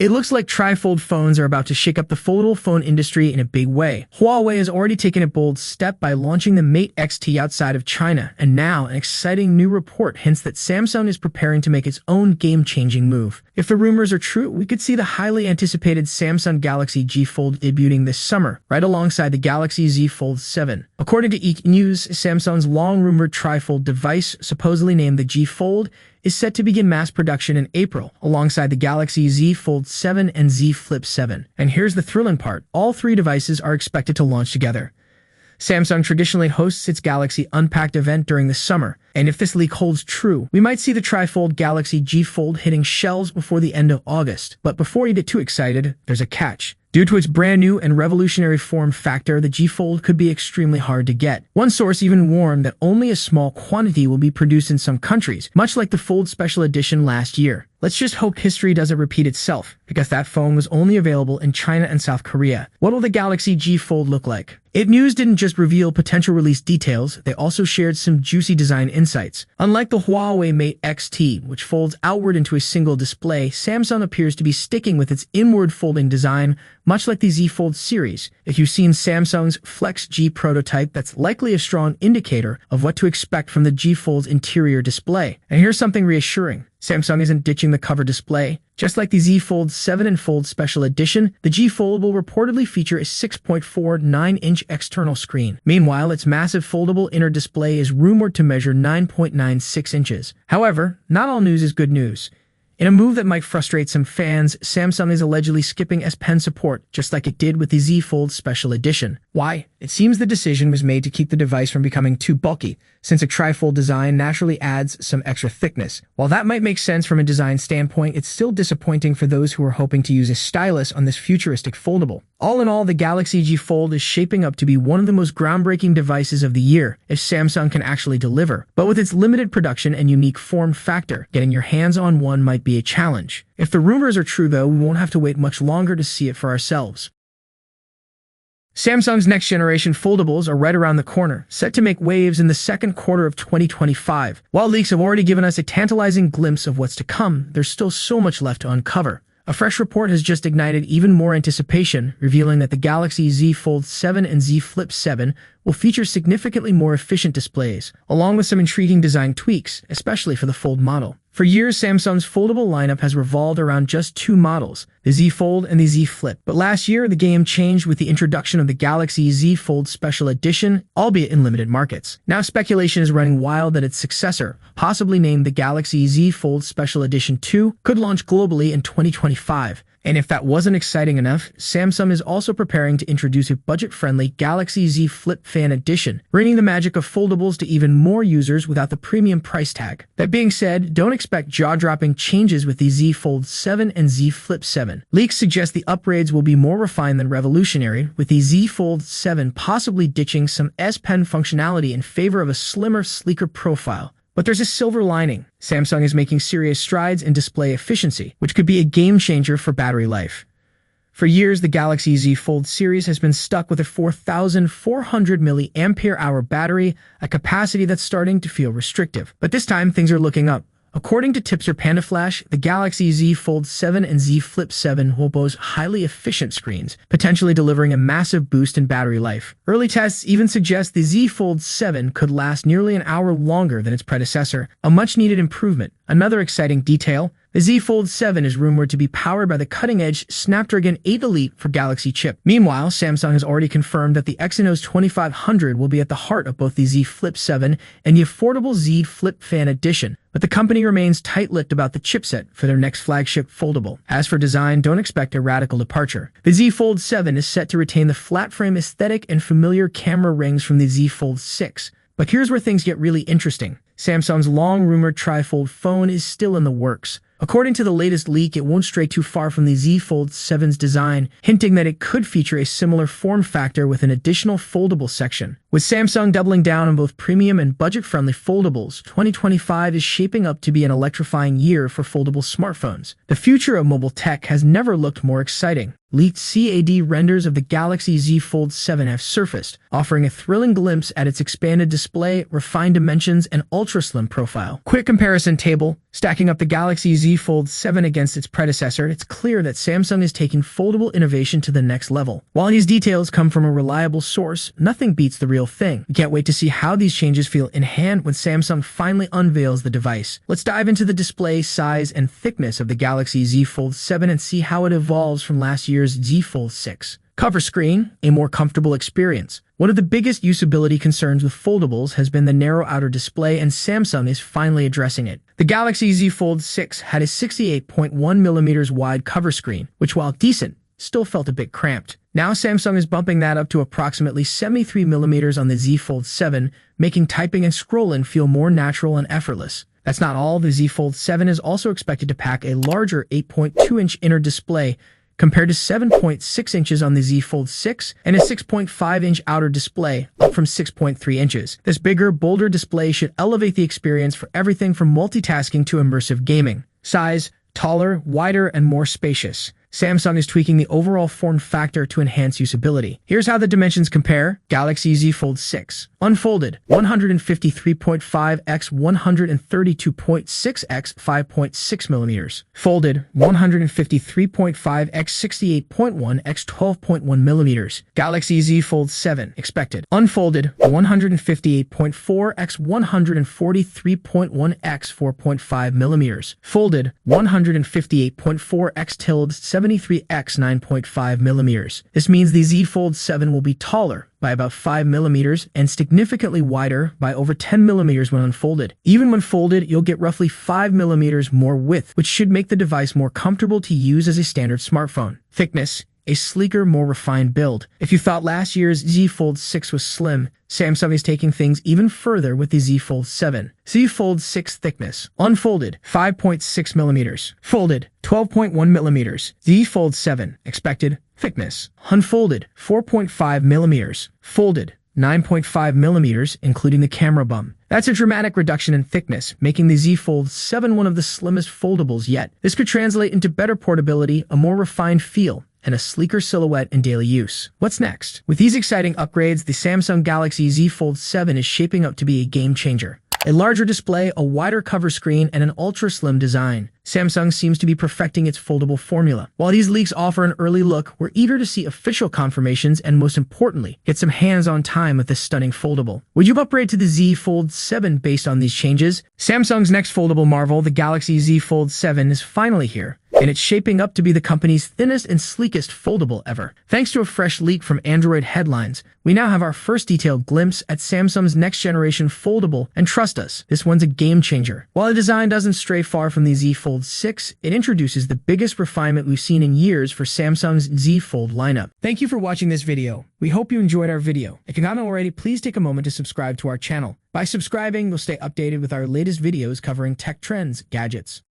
It looks like trifold phones are about to shake up the foldable phone industry in a big way. Huawei has already taken a bold step by launching the Mate X-T outside of China, and now an exciting new report hints that Samsung is preparing to make its own game-changing move. If the rumors are true, we could see the highly anticipated Samsung Galaxy Z Fold debuting this summer, right alongside the Galaxy Z Fold 7. According to Eek News, Samsung's long-rumored trifold device, supposedly named the G Fold, is set to begin mass production in April, alongside the Galaxy Z Fold 7 and Z Flip 7. And here's the thrilling part. All three devices are expected to launch together. Samsung traditionally hosts its Galaxy Unpacked event during the summer, and if this leak holds true, we might see the trifold Galaxy G Fold hitting shelves before the end of August. But before you get too excited, there's a catch. Due to its brand new and revolutionary form factor, the G Fold could be extremely hard to get. One source even warned that only a small quantity will be produced in some countries, much like the Fold Special Edition last year. Let's just hope history doesn't repeat itself, because that phone was only available in China and South Korea. What will the Galaxy G Fold look like? It News didn't just reveal potential release details, they also shared some juicy design insights. Unlike the Huawei Mate X-T, which folds outward into a single display, Samsung appears to be sticking with its inward folding design, much like the Z Fold series. If you've seen Samsung's Flex G prototype, that's likely a strong indicator of what to expect from the G Fold's interior display. And here's something reassuring. Samsung isn't ditching the cover display. Just like the Z Fold 7 and Fold Special Edition, the G Fold will reportedly feature a 6.49-inch external screen. Meanwhile, its massive foldable inner display is rumored to measure 9.96 inches. However, not all news is good news. In a move that might frustrate some fans, Samsung is allegedly skipping S Pen support, just like it did with the Z Fold Special Edition. Why? It seems the decision was made to keep the device from becoming too bulky, since a trifold design naturally adds some extra thickness. While that might make sense from a design standpoint, it's still disappointing for those who are hoping to use a stylus on this futuristic foldable. All in all, the Galaxy G Fold is shaping up to be one of the most groundbreaking devices of the year, if Samsung can actually deliver. But with its limited production and unique form factor, getting your hands on one might be a challenge. If the rumors are true though, we won't have to wait much longer to see it for ourselves. Samsung's next-generation foldables are right around the corner, set to make waves in the second quarter of 2025. While leaks have already given us a tantalizing glimpse of what's to come, there's still so much left to uncover. A fresh report has just ignited even more anticipation, revealing that the Galaxy Z Fold 7 and Z Flip 7 will feature significantly more efficient displays, along with some intriguing design tweaks, especially for the Fold model. For years, Samsung's foldable lineup has revolved around just two models, the Z Fold and the Z Flip. But last year, the game changed with the introduction of the Galaxy Z Fold Special Edition, albeit in limited markets. Now speculation is running wild that its successor, possibly named the Galaxy Z Fold Special Edition 2, could launch globally in 2025. And if that wasn't exciting enough, Samsung is also preparing to introduce a budget-friendly Galaxy Z Flip Fan Edition, bringing the magic of foldables to even more users without the premium price tag. That being said, don't expect jaw-dropping changes with the Z Fold 7 and Z Flip 7. Leaks suggest the upgrades will be more refined than revolutionary, with the Z Fold 7 possibly ditching some S Pen functionality in favor of a slimmer, sleeker profile. But there's a silver lining. Samsung is making serious strides in display efficiency, which could be a game-changer for battery life. For years, the Galaxy Z Fold series has been stuck with a 4,400 mAh battery, a capacity that's starting to feel restrictive. But this time, things are looking up. According to Tipster PandaFlash, the Galaxy Z Fold 7 and Z Flip 7 will boast highly efficient screens, potentially delivering a massive boost in battery life. Early tests even suggest the Z Fold 7 could last nearly an hour longer than its predecessor, a much-needed improvement. Another exciting detail, the Z Fold 7 is rumored to be powered by the cutting-edge Snapdragon 8 Elite for Galaxy chip. Meanwhile, Samsung has already confirmed that the Exynos 2500 will be at the heart of both the Z Flip 7 and the affordable Z Flip Fan Edition, but the company remains tight-lipped about the chipset for their next flagship foldable. As for design, don't expect a radical departure. The Z Fold 7 is set to retain the flat-frame aesthetic and familiar camera rings from the Z Fold 6. But here's where things get really interesting. Samsung's long-rumored trifold phone is still in the works. According to the latest leak, it won't stray too far from the Z Fold 7's design, hinting that it could feature a similar form factor with an additional foldable section. With Samsung doubling down on both premium and budget-friendly foldables, 2025 is shaping up to be an electrifying year for foldable smartphones. The future of mobile tech has never looked more exciting. Leaked CAD renders of the Galaxy Z Fold 7 have surfaced, offering a thrilling glimpse at its expanded display, refined dimensions, and ultra-slim profile. Quick comparison table. Stacking up the Galaxy Z Fold 7 against its predecessor, it's clear that Samsung is taking foldable innovation to the next level. While these details come from a reliable source, nothing beats the real thing. We can't wait to see how these changes feel in hand when Samsung finally unveils the device. Let's dive into the display, size, and thickness of the Galaxy Z Fold 7 and see how it evolves from last year's Z Fold 6. Cover screen, a more comfortable experience. One of the biggest usability concerns with foldables has been the narrow outer display, and Samsung is finally addressing it. The Galaxy Z Fold 6 had a 68.1mm wide cover screen, which, while decent, still felt a bit cramped. Now Samsung is bumping that up to approximately 73mm on the Z Fold 7, making typing and scrolling feel more natural and effortless. That's not all. The Z Fold 7 is also expected to pack a larger 8.2-inch inner display, compared to 7.6 inches on the Z Fold 6 and a 6.5-inch outer display, up from 6.3 inches. This bigger, bolder display should elevate the experience for everything from multitasking to immersive gaming. Size, taller, wider, and more spacious. Samsung is tweaking the overall form factor to enhance usability. Here's how the dimensions compare. Galaxy Z Fold 6. Unfolded, 153.5 x 132.6 x 5.6mm. Folded, 153.5 x 68.1 x 12.1mm. Galaxy Z Fold 7. Expected. Unfolded, 158.4 x 143.1 x 4.5mm. Folded, 158.4 x 73x 9.5mm. This means the Z Fold 7 will be taller by about 5mm and significantly wider by over 10mm when unfolded. Even when folded, you'll get roughly 5mm more width, which should make the device more comfortable to use as a standard smartphone. Thickness. A sleeker, more refined build. If you thought last year's Z Fold 6 was slim, Samsung is taking things even further with the Z Fold 7. Z Fold 6 thickness. Unfolded, 5.6mm. Folded, 12.1mm. Z Fold 7. Expected thickness. Unfolded, 4.5mm. Folded, 9.5mm, including the camera bump. That's a dramatic reduction in thickness, making the Z Fold 7 one of the slimmest foldables yet. This could translate into better portability, a more refined feel, and a sleeker silhouette in daily use. What's next? With these exciting upgrades, the Samsung Galaxy Z Fold 7 is shaping up to be a game-changer. A larger display, a wider cover screen, and an ultra-slim design. Samsung seems to be perfecting its foldable formula. While these leaks offer an early look, we're eager to see official confirmations and, most importantly, get some hands-on time with this stunning foldable. Would you upgrade to the Z Fold 7 based on these changes? Samsung's next foldable marvel, the Galaxy Z Fold 7, is finally here, and it's shaping up to be the company's thinnest and sleekest foldable ever. Thanks to a fresh leak from Android headlines, we now have our first detailed glimpse at Samsung's next-generation foldable, and trust us, this one's a game-changer. While the design doesn't stray far from the Z Fold 6, it introduces the biggest refinement we've seen in years for Samsung's Z Fold lineup. Thank you for watching this video. We hope you enjoyed our video. If you haven't already, please take a moment to subscribe to our channel. By subscribing, you'll stay updated with our latest videos covering tech trends, gadgets,